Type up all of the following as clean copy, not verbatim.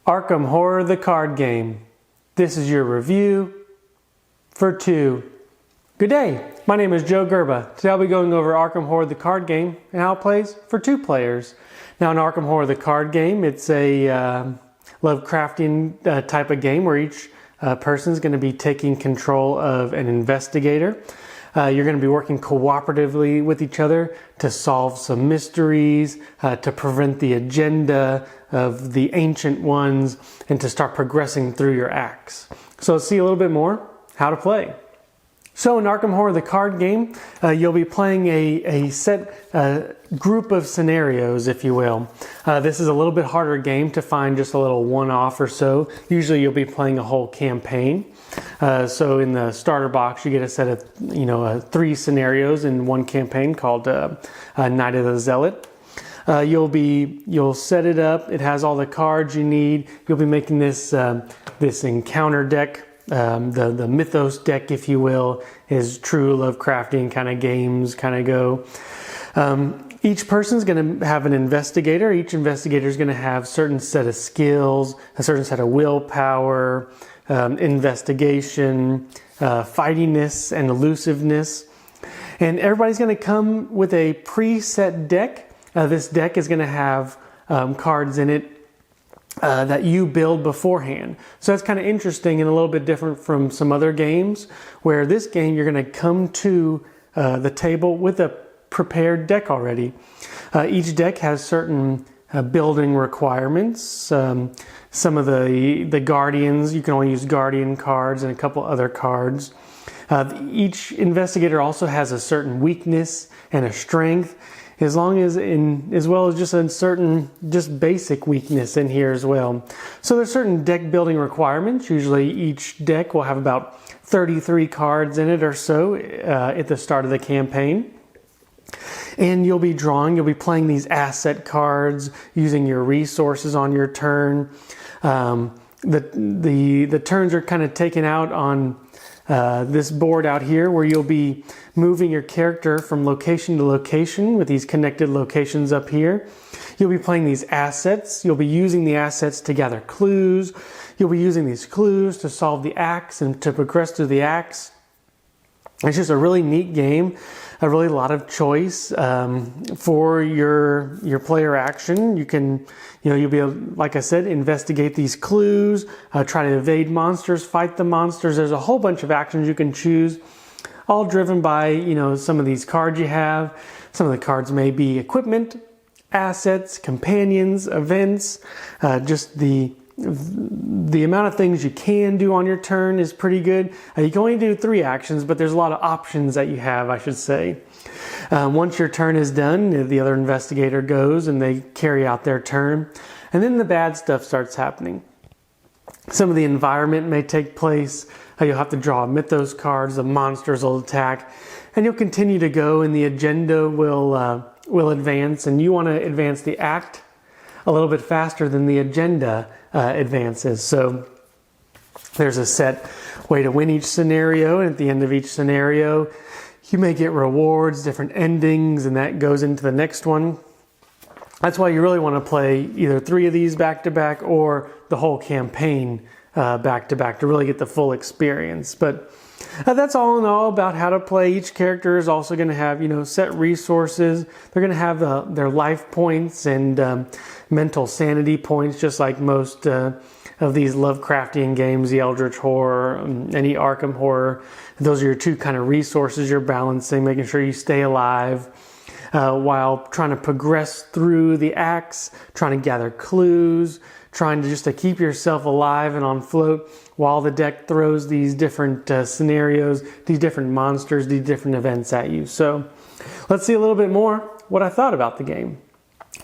Arkham Horror the card game. This is your review for 2. Good day, my name is Joe Gerba. Today I'll be going over Arkham Horror the card game and how it plays for 2 players. Now in Arkham Horror the card game, it's a Lovecraftian type of game where each person is going to be taking control of an investigator. You're going to be working cooperatively with each other to solve some mysteries, to prevent the agenda of the ancient ones, and to start progressing through your acts. So let's see a little bit more how to play. So in Arkham Horror the card game, you'll be playing a set group of scenarios, if you will. This is a little bit harder game to find just a little one-off or so. Usually you'll be playing a whole campaign. So in the starter box you get a set of 3 scenarios in one campaign called Night of the Zealot. You'll set it up. It has all the cards you need. You'll be making this encounter deck. The mythos deck, if you will, is true Lovecraftian kind of games kind of go. Each person's going to have an investigator. Each investigator is going to have a certain set of skills, a certain set of willpower, investigation, fightiness, and elusiveness. And everybody's going to come with a preset deck. This deck is going to have cards in it that you build beforehand. So that's kind of interesting and a little bit different from some other games, where this game you're going to come to the table with a prepared deck already. Each deck has certain building requirements. Some of the guardians, you can only use guardian cards and a couple other cards. Each investigator also has a certain weakness and a strength, as well as just a certain basic weakness in here as well. So there's certain deck building requirements. Usually each deck will have about 33 cards in it or so at the start of the campaign. And you'll be playing these asset cards using your resources on your turn. The turns are kind of taken out on this board out here, where you'll be moving your character from location to location with these connected locations up here. You'll be playing these assets. You'll be using the assets to gather clues. You'll be using these clues to solve the acts and to progress through the acts. It's just a really neat game, a really lot of choice for your player action. You'll be able, like I said, investigate these clues, try to evade monsters, fight the monsters. There's a whole bunch of actions you can choose, all driven by some of these cards you have. Some of the cards may be equipment, assets, companions, events. Just the amount of things you can do on your turn is pretty good. You can only do 3 actions, but there's a lot of options that you have, I should say. Once your turn is done, the other investigator goes and they carry out their turn. And then the bad stuff starts happening. Some of the environment may take place. You'll have to draw mythos cards. The monsters will attack. And you'll continue to go, and the agenda will advance. And you want to advance the act a little bit faster than the agenda advances. So there's a set way to win each scenario, and at the end of each scenario you may get rewards, different endings, and that goes into the next one. That's why you really want to play either 3 of these back to back or the whole campaign back to back to really get the full experience. But that's all in all about how to play. Each character is also going to have set resources. They're going to have their life points and mental sanity points, just like most of these Lovecraftian games, the Eldritch Horror, any Arkham Horror. Those are your 2 kind of resources you're balancing, making sure you stay alive while trying to progress through the acts, trying to gather clues, trying to keep yourself alive and on float while the deck throws these different scenarios, these different monsters, these different events at you. So let's see a little bit more what I thought about the game.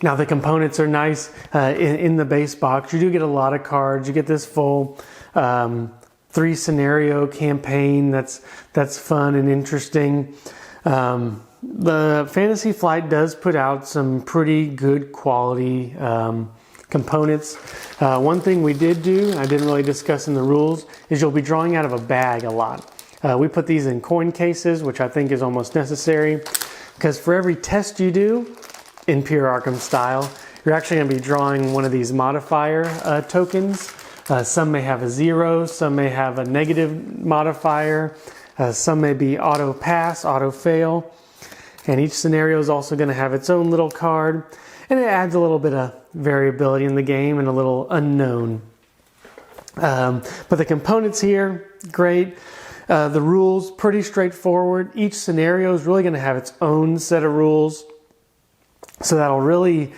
Now the components are nice in the base box. You do get a lot of cards. You get this full 3 scenario campaign that's fun and interesting. The Fantasy Flight does put out some pretty good quality components. One thing we did do, I didn't really discuss in the rules, is you'll be drawing out of a bag a lot. We put these in coin cases, which I think is almost necessary, because for every test you do in pure Arkham style, you're actually going to be drawing one of these modifier tokens. Some may have a 0, some may have a negative modifier, some may be auto pass, auto fail, and each scenario is also going to have its own little card, and it adds a little bit of variability in the game and a little unknown. But the components here, great. The rules, pretty straightforward. Each scenario is really going to have its own set of rules. So that'll really,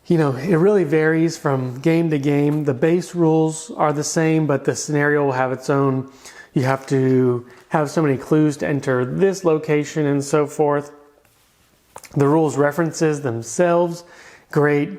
it really varies from game to game. The base rules are the same, but the scenario will have its own. You have to have so many clues to enter this location and so forth. The rules references themselves, great.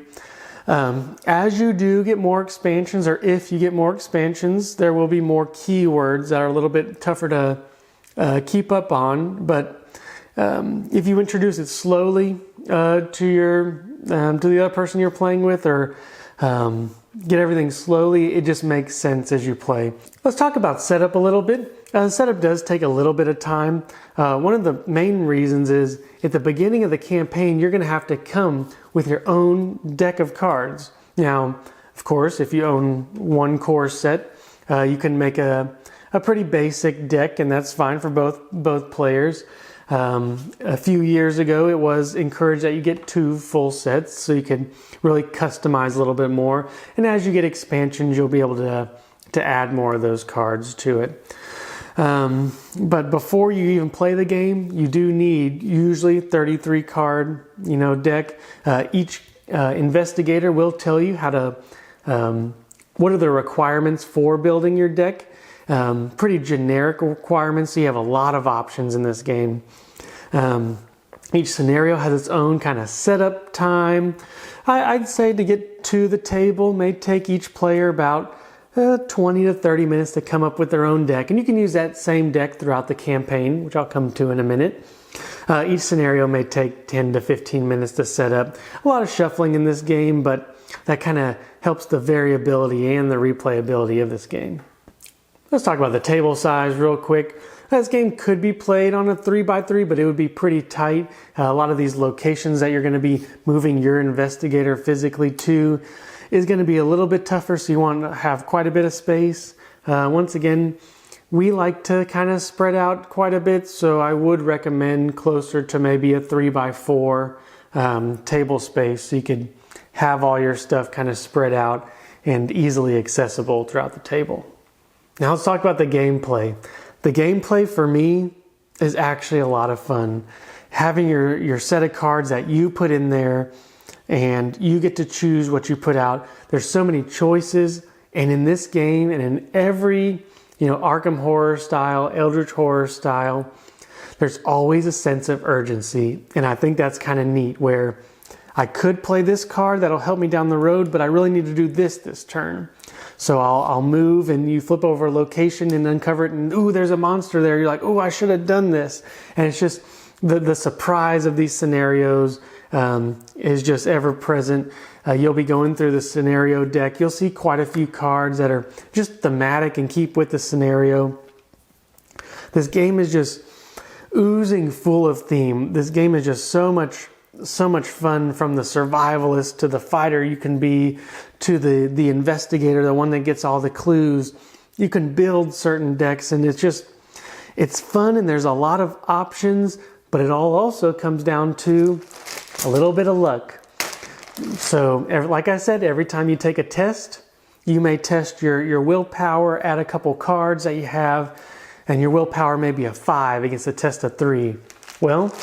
As you do get more expansions, or if you get more expansions, there will be more keywords that are a little bit tougher to keep up on. But if you introduce it slowly to the other person you're playing with, or get everything slowly, it just makes sense as you play. Let's talk about setup a little bit. Setup does take a little bit of time. One of the main reasons is at the beginning of the campaign, you're going to have to come with your own deck of cards. Now, of course, if you own one core set, you can make a pretty basic deck, and that's fine for both players. A few years ago, it was encouraged that you get 2 full sets so you can really customize a little bit more. And as you get expansions, you'll be able to add more of those cards to it. But before you even play the game, you do need usually 33 card, deck. Each investigator will tell you how to, what are the requirements for building your deck. Pretty generic requirements, so you have a lot of options in this game. Each scenario has its own kind of setup time. I'd say to get to the table may take each player about 20 to 30 minutes to come up with their own deck. And you can use that same deck throughout the campaign, which I'll come to in a minute. Each scenario may take 10 to 15 minutes to set up. A lot of shuffling in this game, but that kind of helps the variability and the replayability of this game. Let's talk about the table size real quick. This game could be played on a 3x3, but it would be pretty tight. A lot of these locations that you're going to be moving your investigator physically to is going to be a little bit tougher, so you want to have quite a bit of space. Once again, we like to kind of spread out quite a bit, so I would recommend closer to maybe a 3x4 table space, so you could have all your stuff kind of spread out and easily accessible throughout the table. Now let's talk about the gameplay. The gameplay for me is actually a lot of fun. Having your set of cards that you put in there, and you get to choose what you put out. There's so many choices, and in this game and in every Arkham horror style, Eldritch horror style, there's always a sense of urgency, and I think that's kind of neat, where I could play this card that'll help me down the road, but I really need to do this turn. So I'll move, and you flip over a location and uncover it, and ooh, there's a monster there. You're like, ooh, I should have done this. And it's just the surprise of these scenarios is just ever present. You'll be going through the scenario deck. You'll see quite a few cards that are just thematic and keep with the scenario. This game is just oozing full of theme. This game is just so much fun, from the survivalist to the fighter you can be, to the investigator, the one that gets all the clues. You can build certain decks, and it's fun, and there's a lot of options, but it all also comes down to a little bit of luck. So like I said, every time you take a test, you may test your willpower, add a couple cards that you have, and your willpower may be a 5 against a test of 3. Well,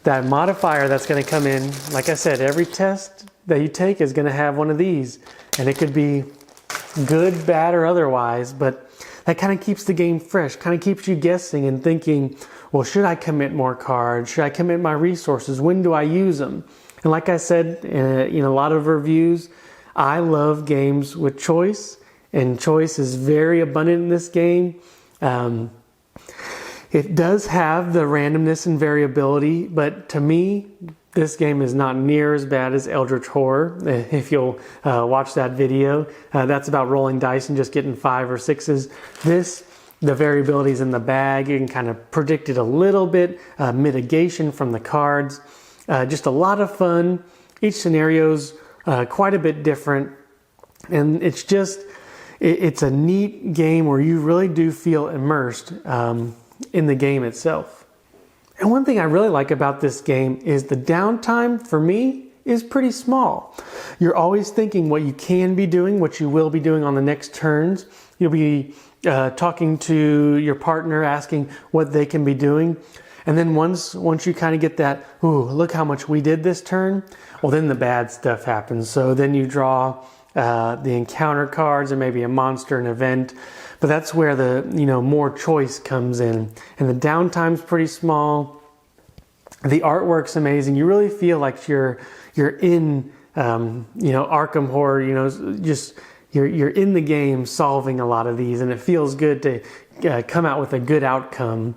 that modifier that's going to come in, like I said, every test that you take is going to have one of these, and it could be good, bad, or otherwise, but that kind of keeps the game fresh, kind of keeps you guessing and thinking, well, should I commit more cards? Should I commit my resources? When do I use them? And like I said in a lot of reviews, I love games with choice, and choice is very abundant in this game. It does have the randomness and variability, but to me, this game is not near as bad as Eldritch Horror. If you'll watch that video, that's about rolling dice and just getting 5 or 6s. The variability is in the bag. You can kind of predict it a little bit. Mitigation from the cards. Just a lot of fun. Each scenario's quite a bit different. And it's just, it's a neat game where you really do feel immersed in the game itself. And one thing I really like about this game is the downtime for me is pretty small. You're always thinking what you can be doing, what you will be doing on the next turns. You'll be talking to your partner, asking what they can be doing. And then once you kind of get that, ooh, look how much we did this turn, well, then the bad stuff happens. So then you draw the encounter cards and maybe a monster, an event. But that's where the more choice comes in. And the downtime's pretty small. The artwork's amazing. You really feel like you're in Arkham Horror. Just you're in the game solving a lot of these, and it feels good to come out with a good outcome.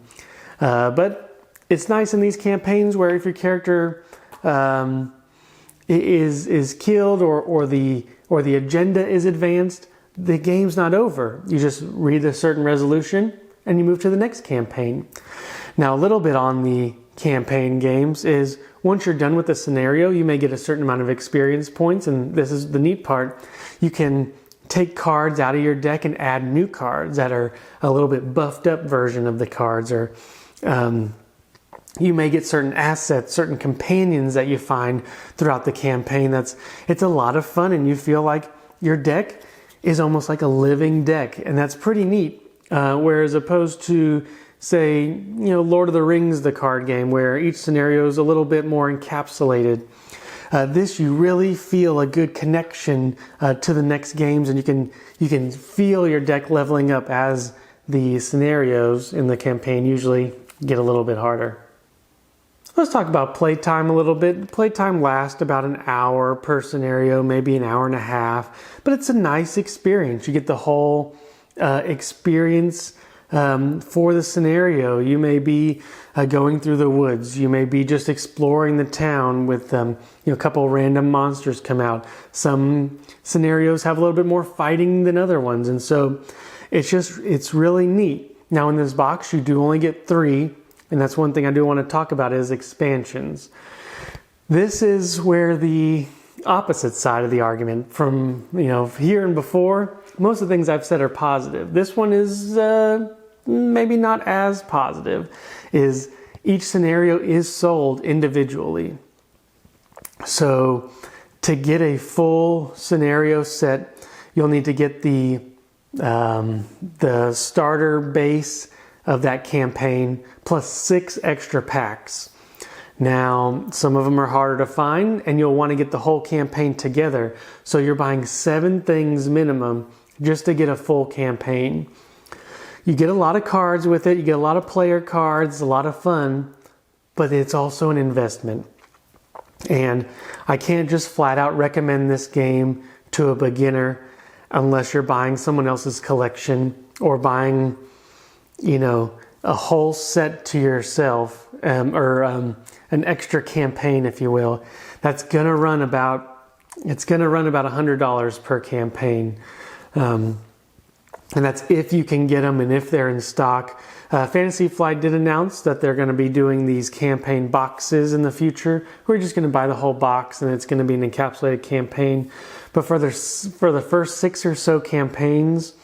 But it's nice in these campaigns where if your character is killed or the agenda is advanced, the game's not over. You just read a certain resolution and you move to the next campaign. Now, a little bit on the campaign games is once you're done with the scenario, you may get a certain amount of experience points, and this is the neat part. You can take cards out of your deck and add new cards that are a little bit buffed up version of the cards, or you may get certain assets, certain companions that you find throughout the campaign. It's a lot of fun, and you feel like your deck is almost like a living deck, and that's pretty neat. Whereas opposed to, say, Lord of the Rings, the card game, where each scenario is a little bit more encapsulated. This, you really feel a good connection to the next games, and you can feel your deck leveling up as the scenarios in the campaign usually get a little bit harder. Let's talk about playtime a little bit. Playtime lasts about an hour per scenario, maybe an hour and a half, but it's a nice experience. You get the whole experience for the scenario. You may be going through the woods. You may be just exploring the town with a couple random monsters come out. Some scenarios have a little bit more fighting than other ones, and so it's really neat. Now in this box, you do only get 3. And that's one thing I do want to talk about is expansions. This is where the opposite side of the argument from, here and before, most of the things I've said are positive. This one is maybe not as positive, is each scenario is sold individually. So to get a full scenario set, you'll need to get the starter base of that campaign plus 6 extra packs. Now, some of them are harder to find, and you'll want to get the whole campaign together. So you're buying 7 things minimum just to get a full campaign. You get a lot of cards with it. You get a lot of player cards, a lot of fun, but it's also an investment. And I can't just flat out recommend this game to a beginner unless you're buying someone else's collection or buying a whole set to yourself, or an extra campaign, if you will. That's gonna run about $100 per campaign, and that's if you can get them and if they're in stock. Fantasy Flight did announce that they're going to be doing these campaign boxes in the future. We're just going to buy the whole box, and it's going to be an encapsulated campaign. But for the first 6 or so campaigns,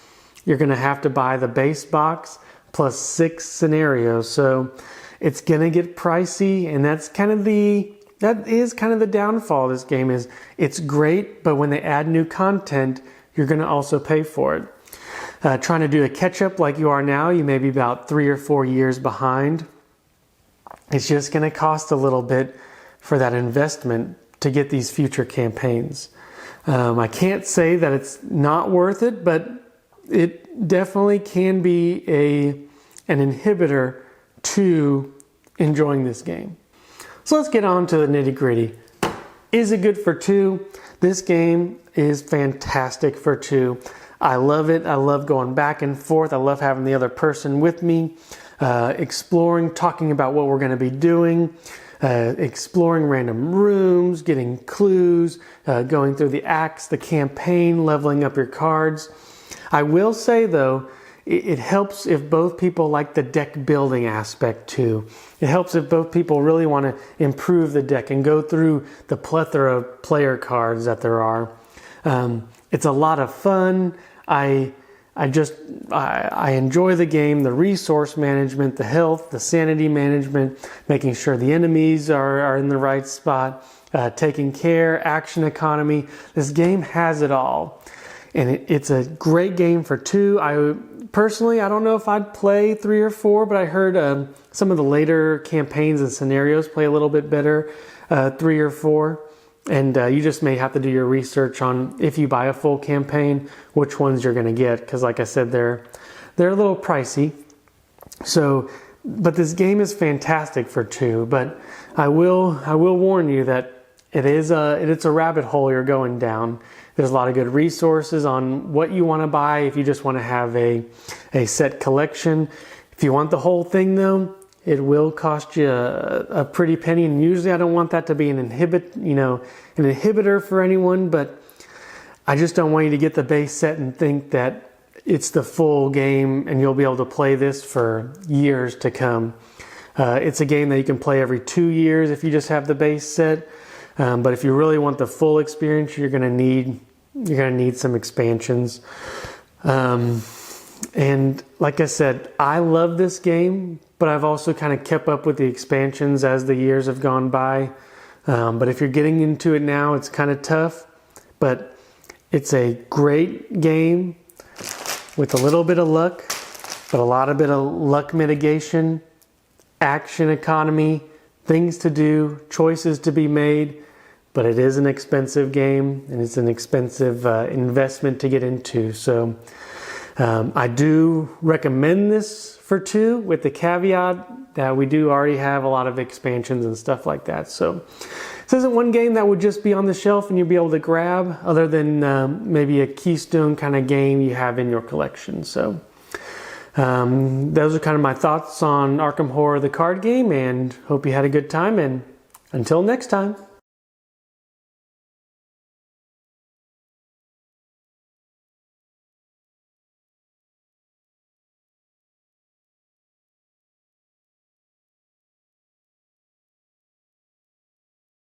you're going to have to buy the base box plus 6 scenarios. So it's going to get pricey, and that is kind of the downfall of this game. Is it's great, but when they add new content, you're going to also pay for it. Trying to do a catch-up like you are now, you may be about 3 or 4 years behind. It's just going to cost a little bit for that investment to get these future campaigns. I can't say that it's not worth it, but it definitely can be an inhibitor to enjoying this game. So let's get on to the nitty-gritty. Is it good for 2? This game is fantastic for 2. I love it. I love going back and forth. I love having the other person with me, exploring, talking about what we're going to be doing, exploring random rooms, getting clues, going through the acts, the campaign, leveling up your cards. I will say, though, it helps if both people like the deck building aspect too. It helps if both people really want to improve the deck and go through the plethora of player cards that there are. It's a lot of fun. I enjoy the game, the resource management, the health, the sanity management, making sure the enemies are in the right spot, taking care, action economy. This game has it all. And it's a great game for 2. Personally, I don't know if I'd play 3 or 4, but I heard some of the later campaigns and scenarios play a little bit better 3 or 4. And you just may have to do your research on, if you buy a full campaign, which ones you're going to get. Because like I said, they're a little pricey. So, but this game is fantastic for 2. But I will warn you that it's a rabbit hole you're going down. There's a lot of good resources on what you want to buy if you just want to have a set collection. If you want the whole thing though, it will cost you a pretty penny, and usually I don't want that to be an inhibitor for anyone, but I just don't want you to get the base set and think that it's the full game and you'll be able to play this for years to come. It's a game that you can play every 2 years if you just have the base set. But if you really want the full experience, you're gonna need some expansions. And like I said, I love this game, but I've also kind of kept up with the expansions as the years have gone by. But if you're getting into it now, it's kind of tough. But it's a great game with a little bit of luck, but a lot of bit of luck mitigation, action economy, things to do, choices to be made. But it is an expensive game, and it's an expensive investment to get into. So I do recommend this for 2, with the caveat that we do already have a lot of expansions and stuff like that. So this isn't one game that would just be on the shelf and you'll be able to grab, other than maybe a keystone kind of game you have in your collection. So those are kind of my thoughts on Arkham Horror, the card game, and hope you had a good time. And until next time.